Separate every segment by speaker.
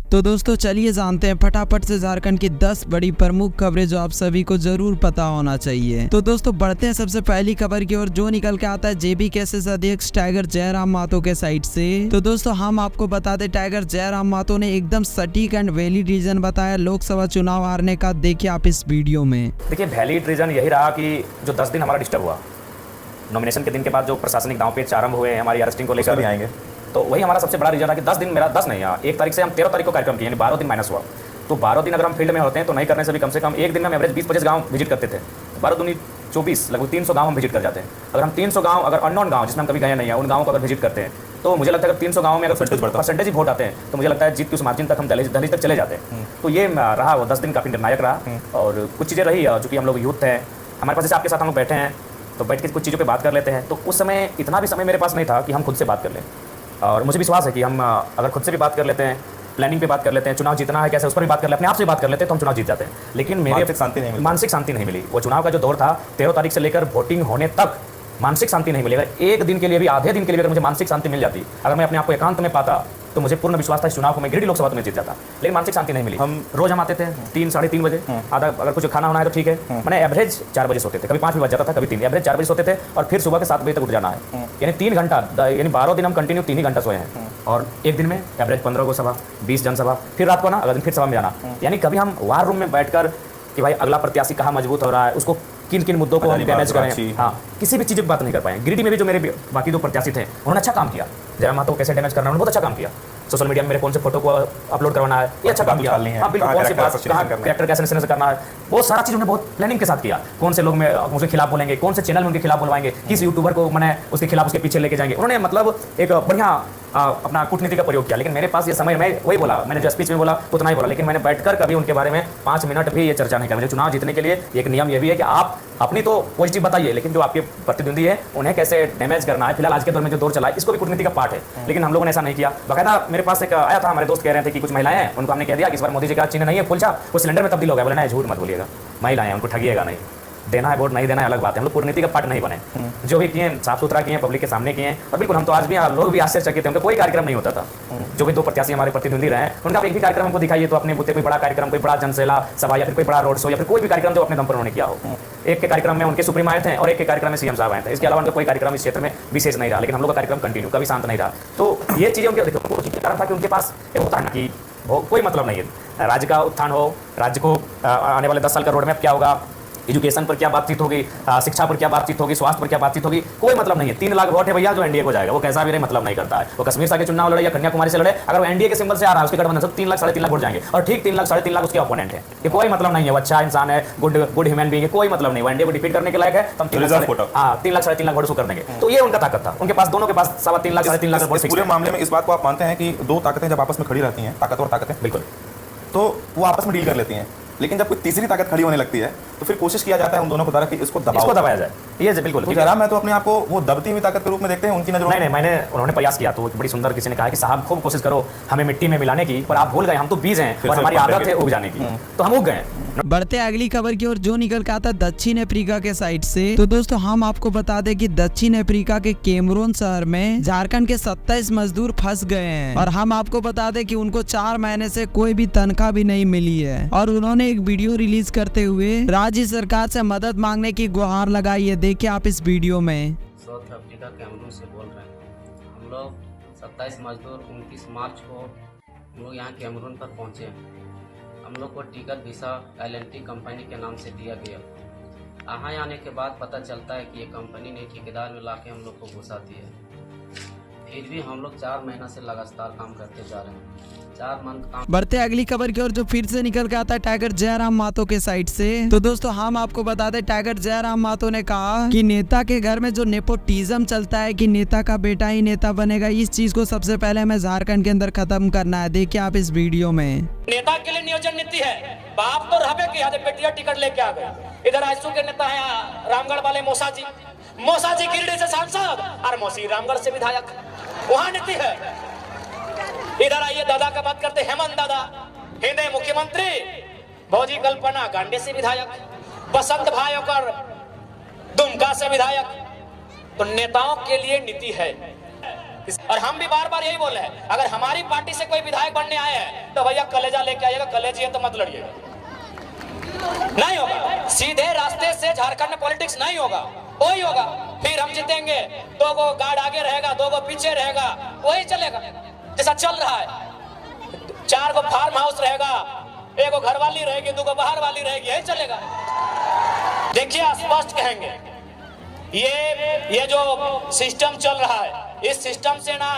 Speaker 1: तो दोस्तों चलिए जानते हैं फटाफट से झारखंड की 10 बड़ी प्रमुख खबरें जो आप सभी को जरूर पता होना चाहिए। तो दोस्तों बढ़ते हैं सबसे पहली खबर की ओर, जो निकल के आता है जेबी केसेस अध्यक्ष टाइगर जयराम महतो के साइड से। तो दोस्तों हम आपको बता दें, टाइगर जयराम महतो ने एकदम सटीक एंड वैलिड रीजन बताया लोकसभा चुनाव हारने का। देखिए आप इस वीडियो में।
Speaker 2: देखिए वैलिड रीजन यही रहा कि जो 10 दिन हमारा डिस्टर्ब हुआ, नॉमिनेशन के दिन के बाद जो प्रशासनिक दांव पेच आरंभ हुए हैं हमारी अरेस्टिंग को लेकर आएंगे, तो वही हमारा सबसे बड़ा रीजन रहा कि 10 दिन, मेरा 10 नहीं, 1 तारीख से हम 13 तारीख को कार्यक्रम किए, यानी 12 दिन माइनस हुआ। तो 12 दिन अगर हम फील्ड में होते हैं तो नहीं करने से भी कम से कम एक दिन में हम एवरेज 20-25 गाँव विजिट करते थे। 12 दूनी 24, लगभग 300 गाँव हम विजिट कर जाते हैं। अगर हम 300 गाँव, अगर अननोन गाँव जिसमें हम कभी गए नहीं है, उन गाँव को अगर विजिट करते हैं तो मुझे लगता है अगर 300 गाँव में अगर परसेंटेज वोट आते हैं तो मुझे लगता है जीत की उस मार्जिन तक हम दहलीज तक चले जाते हैं। तो ये रहा, वो 10 दिन काफ़ी निर्णायक रहा। और कुछ चीज़ें रही चूँकि हम लोग यूथ हैं, हमारे पास जैसे आपके साथ हम लोग बैठे हैं तो बैठ के कुछ चीज़ों पे बात कर लेते हैं। तो उस समय इतना भी समय मेरे पास नहीं था कि हम खुद से बात कर लें, और मुझे विश्वास है कि हम अगर खुद से भी बात कर लेते हैं, प्लानिंग पे बात कर लेते हैं, चुनाव जीतना है कैसे उस पर भी बात कर लेते हैं, अपने आप से बात कर लेते हैं, तो हम चुनाव जीत जाते हैं। लेकिन मेरे मानसिक शांति नहीं मिली। वो चुनाव का जो दौर था 13 तारीख से लेकर वोटिंग होने तक मानसिक शांति नहीं मिली। अगर एक दिन के लिए भी, आधे दिन के लिए अगर मुझे मानसिक शांति मिल जाती, अगर मैं अपने आप को एकांत में पाता, तो मुझे पूर्ण विश्वास था इस चुनाव को मैं गिरिडीह लोकसभा में जीत जाता। लेकिन मानसिक शांति नहीं मिली। हम रोज हम आते थे 3 साढ़े 3 बजे, आधा अगर कुछ खाना होना है तो ठीक है, मैंने एवरेज 4 बजे सोते थे, कभी 5 भी बज जाता था, कभी 3, एवरेज 4 बजे सोते थे, और फिर सुबह के 7 बजे तक उठ जाना है। यानी 3 घंटा, यानी 12 दिन हम कंटिन्यू 3 ही घंटा सोए हैं। और एक दिन में एवरेज 15 को सभा, 20 जनसभा, फिर रात को ना अगले दिन फिर सभा में जाना। यानी कभी हम वार रूम में बैठकर कि भाई अगला प्रत्याशी कहाँ मजबूत हो रहा है, उसको किन किन मुद्दों को हम डैमेज करें, हाँ, किसी भी चीज़ की बात नहीं कर पाए। गिरिडीह में भी जो मेरे बाकी 2 प्रत्याशी थे उन्होंने अच्छा काम किया। जयराम महतो को कैसे डैमेज करना है उन्होंने बहुत अच्छा काम किया। सोशल मीडिया में मेरे फोन से फोटो को अपलोड करवाना है, ये अच्छा काम किया। हाँ बिल्कुल, कौन सी बात कहाँ कैरेक्टर कैसे करना है, वो सारा चीज़ उन्होंने बहुत प्लानिंग के साथ किया। कौन से लोग में उसके खिलाफ बोलेंगे, कौन से चैनल में उनके खिलाफ बुलवाएंगे, किस यूट्यूबर को मैंने उसके खिलाफ उसके पीछे लेके जाएंगे, उन्होंने मतलब एक बढ़िया अपना कूटनीति का प्रयोग किया। लेकिन मेरे पास ये समय, मैं वही बोला, मैंने जो स्पीच में बोला उतना ही बोला, लेकिन मैंने बैठकर कभी उनके बारे में 5 मिनट भी ये चर्चा नहीं किया। मुझे चुनाव जीतने के लिए एक नियम ये भी है कि आप अपनी तो पॉजिटिव बताइए, लेकिन जो आपके प्रतिद्वंदी है उन्हें कैसे डैमेज करना है, फिलहाल आज के दौर में जो दौर चला है इसको भी कूटनीति का पार्ट है। लेकिन हम लोगों ने ऐसा नहीं किया। बाकायदा मेरे पास एक आया था, हमारे दोस्त कह रहे थे कि कुछ महिलाएं हैं, उनको हमने कह दिया कि इस बार मोदी जी का चिन्ह नहीं है फुलछा, वो सिलेंडर में तब्दील हो गया। बोले नहीं, झूठ मत बोलिएगा, महिलाएं उनको ठगिएगा नहीं, देना है वोट, नहीं देना है अलग बात है। हम लोग कूटनीति का पार्ट नहीं बने, जो भी किए साफ सुथरा किए, पब्लिक के सामने किए। और बिल्कुल हम तो आज भी लोग भी आश्चर्यचकित थे, उनका कोई कार्यक्रम नहीं होता था। जो भी 2 प्रत्याशी हमारे प्रतिद्वंदी रहे उनका एक भी कार्यक्रम हमको दिखाइए तो अपने बुते कोई बड़ा कार्यक्रम, कोई बड़ा जनसेला सभा या फिर कोई बड़ा रोड शो या फिर कोई भी कार्यक्रम जो अपने दम पर उन्होंने किया हो। एक के कार्यक्रम में उनके सुप्रीम आए थे और एक के कार्यक्रम में सीएम साहब आए थे। इसके अलावा उनका कोई कार्यक्रम इस क्षेत्र में विशेष नहीं रहा, लेकिन हम लोग का कार्यक्रम कंटिन्यू, कभी शांत नहीं रहा। तो ये चीज़ें उनके कारण था कि उनके पास होता है ना कि कोई मतलब नहीं है राज्य का उत्थान हो, राज्य को आने वाले 10 साल का रोड मैप क्या होगा, एजुकेशन पर क्या बातचीत होगी, शिक्षा पर क्या बातचीत होगी, स्वास्थ्य पर क्या बातचीत होगी, कोई मतलब नहीं है। 3 लाख वोट है भैया जो एनडीए को जाएगा, वो कैसा भी रहे मतलब नहीं करता है। वो कश्मीर से आगे चुनाव लड़े या कन्याकुमारी से लड़े, अगर वो एनडीए के सिंबल से आ रहा है उसके गठबंधन से 3 लाख साढ़े 3 लाख वोट जाएंगे, और ठीक 3 लाख साढ़े 3 लाख उसके ओपोनेंट है। ये कोई मतलब नहीं है, वो अच्छा इंसान है, गुड ह्यूमन बीइंग है, कोई मतलब नहीं। वो एनडीए को डिफीट करने के लायक है, तो हम 3 लाख साढ़े 3 लाख वोट कर देंगे। तो ये उनका ताकत था, उनके पास दोनों के पास 3.25 लाख साढ़े 3 लाख वोट।
Speaker 3: पूरे मामले में इस बात को आप मानते हैं कि 2 ताकतें जब आपस में खड़ी रहती हैं, ताकतवर ताकतें,
Speaker 2: बिल्कुल,
Speaker 3: तो वो आपस में डील कर लेती हैं। लेकिन जब कोई तीसरी ताकत खड़ी होने लगती है तो फिर कोशिश किया जाता है उन दोनों को द्वारा कि इसको दबाया जाए। ये बिल्कुल, तो जयराम महतो अपने आप को वो दबती हुई ताकत के रूप में देखते हैं उनकी नजरों में?
Speaker 2: नहीं, उन्होंने प्रयास किया, तो बड़ी सुंदर किसी ने कहा कि साहब खूब कोशिश करो हमें मिट्टी में मिलाने की, पर आप भूल गए हम तो बीज हैं और हमारी आदत है उग जाने की, तो हम उग गए।
Speaker 1: बढ़ते अगली खबर की ओर, जो निकल के आता है दक्षिण अफ्रीका के साइड से। तो दोस्तों हम आपको बता दें कि दक्षिण अफ्रीका के कैमरून शहर में झारखंड के 27 मजदूर फंस गए हैं, और हम आपको बता दें कि उनको 4 महीने से कोई भी तनख्वाह भी नहीं मिली है। और उन्होंने एक वीडियो रिलीज करते हुए राज्य सरकार से मदद मांगने की गुहार लगाई है। देखिए आप इस वीडियो में।
Speaker 4: साउथ अफ्रीका कैमरून से बोल रहे हैं। हम लोग 27 मजदूर 29 मार्च को हम लोग यहाँ कैमरून पर पहुँचे। हम लोग को टिकट वीसा LNT कंपनी के नाम से दिया गया। यहाँ आने के बाद पता चलता है कि ये कंपनी ने ठेकेदार में लाके हम लोग को घुसा दी है। फिर भी हम लोग 4 महीना से लगातार काम करते जा रहे हैं, 4 मंथ काम।
Speaker 1: बढ़ते अगली खबर की ओर, जो फिर से निकल के आता है टाइगर जयराम महतो के साइड से। तो दोस्तों हम आपको बता दें, टाइगर जयराम महतो ने कहा कि नेता के घर में जो नेपोटिज्म चलता है कि नेता का बेटा ही नेता बनेगा, इस चीज को सबसे पहले हमें झारखंड के अंदर खत्म करना है। देखिए आप इस वीडियो में।
Speaker 5: नेता के लिए नियोजन नीति है, बाप तो रहबे किया, बेटिया टिकट लेके आ गए। इधर आजसू के नेता है रामगढ़ वाले मौसा जी गिरिडीह से सांसद और मौसी रामगढ़ से विधायक, वहां नीति है। इधर आइए दादा का बात करते, हेमंत दादा हिंदे मुख्यमंत्री, भौजी कल्पना गांडे से विधायक, बसंत भाई और दुमका से विधायक। तो नेताओं के लिए नीति है। और हम भी बार बार यही बोले हैं, अगर हमारी पार्टी से कोई विधायक बनने आए हैं तो भैया कलेजा लेके आइएगा, कलेजी है तो मत लड़िएगा। नहीं होगा, सीधे रास्ते से झारखंड में पॉलिटिक्स नहीं होगा, वही होगा। फिर हम जीतेंगे, 2 गो गार्ड आगे रहेगा, 2 गो पीछे रहेगा, वही चलेगा जैसा चल रहा है। 4 गो फार्म हाउस रहेगा, 1 गो घर वाली रहेगी, 2 गो बाहर वाली रहेगी, यही चलेगा। देखिए स्पष्ट कहेंगे, ये जो सिस्टम चल रहा है, इस सिस्टम से ना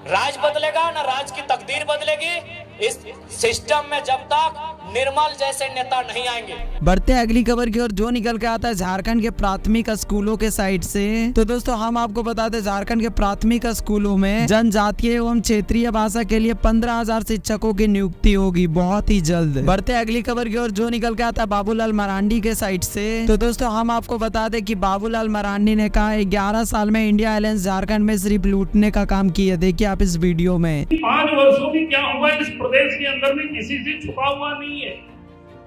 Speaker 5: राज बदलेगा ना राज की तकदीर बदलेगी। इस सिस्टम में जब तक निर्मल जैसे नेता नहीं आएंगे।
Speaker 1: बढ़ते अगली खबर की ओर, जो निकल के आता है झारखंड के प्राथमिक स्कूलों के साइड से। तो दोस्तों हम आपको बताते हैं झारखंड के प्राथमिक स्कूलों में जनजातीय एवं क्षेत्रीय भाषा के लिए 15,000 शिक्षकों की नियुक्ति होगी बहुत ही जल्द। बढ़ते अगली खबर की ओर, जो निकल के आता है बाबूलाल मरांडी के साइड से। तो दोस्तों हम आपको बता दें कि बाबूलाल मरांडी ने कहा 11 साल में इंडिया अलायंस झारखंड में सिर्फ लूटने का काम किया। देखिए आप इस वीडियो में।
Speaker 6: 5 वर्षों में क्या हुआ इस प्रदेश के अंदर में किसी से छुपा हुआ नहीं है।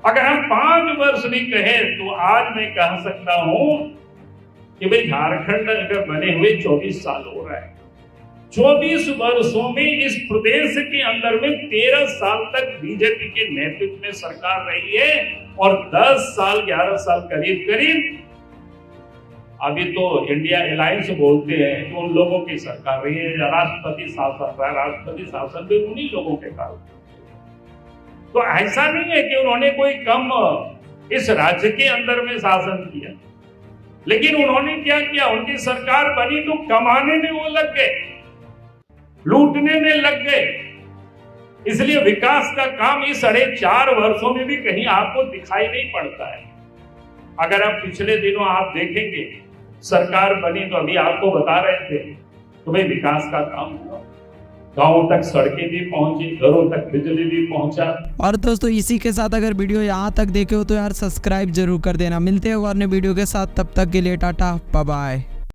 Speaker 6: अगर हम 5 वर्ष भी कहें तो आज मैं कह सकता हूं कि भाई झारखंड अगर बने हुए 24 साल हो रहा है, 24 वर्षों में इस प्रदेश के अंदर में 13 साल तक बीजेपी के नेतृत्व में सरकार रही है और 10 साल 11 साल करीब करीब अभी तो इंडिया अलायंस बोलते हैं कि उन लोगों की सरकार रही है। राष्ट्रपति शासन भी उन्हीं लोगों के कारण। तो ऐसा नहीं है कि उन्होंने कोई कम इस राज्य के अंदर में शासन किया, लेकिन उन्होंने क्या किया, उनकी सरकार बनी तो कमाने में वो लग गए, लूटने में लग गए। इसलिए विकास का काम इस 4.5 वर्षों में भी कहीं आपको दिखाई नहीं पड़ता है। अगर आप पिछले दिनों आप देखेंगे सरकार बनी तो अभी आपको बता रहे थे तो भाई विकास का काम हुआ, गांवों तक सड़कें भी पहुंची, घरों तक बिजली भी पहुंचा।
Speaker 1: और दोस्तों इसी के साथ अगर वीडियो यहाँ तक देखे हो तो यार सब्सक्राइब जरूर कर देना। मिलते हैं और अन्य वीडियो के साथ, तब तक के लिए टाटा बाय बाय।